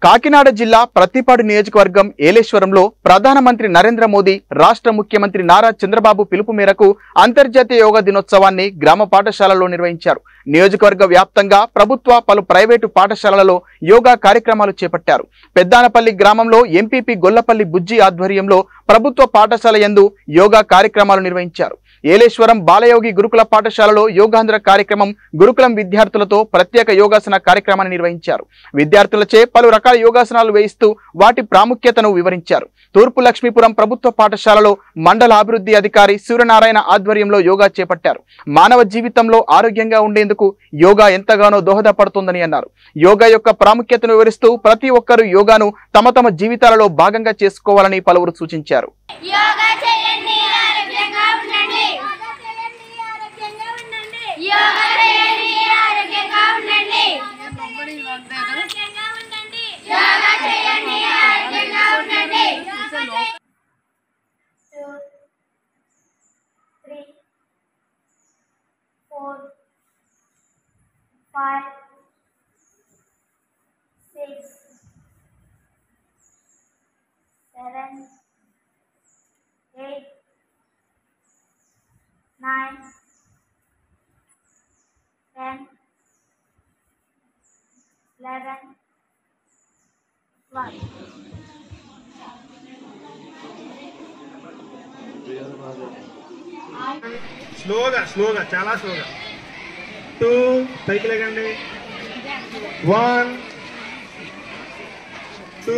కాకినాడ జిల్లా ప్రత్తిపాడు నియోజకవర్గం ఏలేశ్వరంలో ప్రధానమంత్రి నరేంద్ర మోదీ రాష్ట్ర ముఖ్యమంత్రి నారా చంద్రబాబు పిలుపు మేరకు అంతర్జాతీయ యోగా దినోత్సవాన్ని గ్రామ పాఠశాలలో నిర్వహించారు. నియోజకవర్గ వ్యాప్తంగా ప్రభుత్వ పలు ప్రైవేటు పాఠశాలలలో యోగా కార్యక్రమాలు చేపట్టారు. పెద్దానపల్లి గ్రామంలో ఎంపీపీ గొల్లపల్లి బుజ్జి ఆధ్వర్యంలో ప్రభుత్వ పాఠశాల యందు యోగా కార్యక్రమాలు నిర్వహించారు. ఏలేశ్వరం బాలయోగి గురుకుల పాఠశాలలో యోగాంధ్ర కార్యక్రమం గురుకులం విద్యార్థులతో ప్రత్యేక యోగాసన కార్యక్రమాన్ని నిర్వహించారు. విద్యార్థులచే పలు రకాల యోగాసనాలు వేయిస్తూ వాటి ప్రాముఖ్యతను వివరించారు. తూర్పు లక్ష్మీపురం ప్రభుత్వ పాఠశాలలో మండల అభివృద్ధి అధికారి సూర్యనారాయణ ఆధ్వర్యంలో యోగా చేపట్టారు. మానవ జీవితంలో ఆరోగ్యంగా ఉండేందుకు యోగా ఎంతగానో దోహదపడుతుందని అన్నారు. యోగా యొక్క ప్రాముఖ్యతను వివరిస్తూ ప్రతి ఒక్కరూ యోగాను తమ తమ జీవితాలలో భాగంగా చేసుకోవాలని పలువురు సూచించారు. Five, six, seven, 8, 9, 10, 11, 12. స్లోగా చాలా స్లోగా 2 పైకి లేకండి 1 2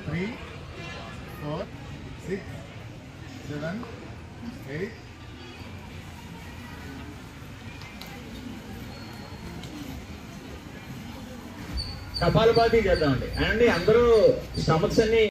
3 4 6 7 8 కపాలభాతి చేద్దామండి అండి అందరూ స్టమక్స్ అన్ని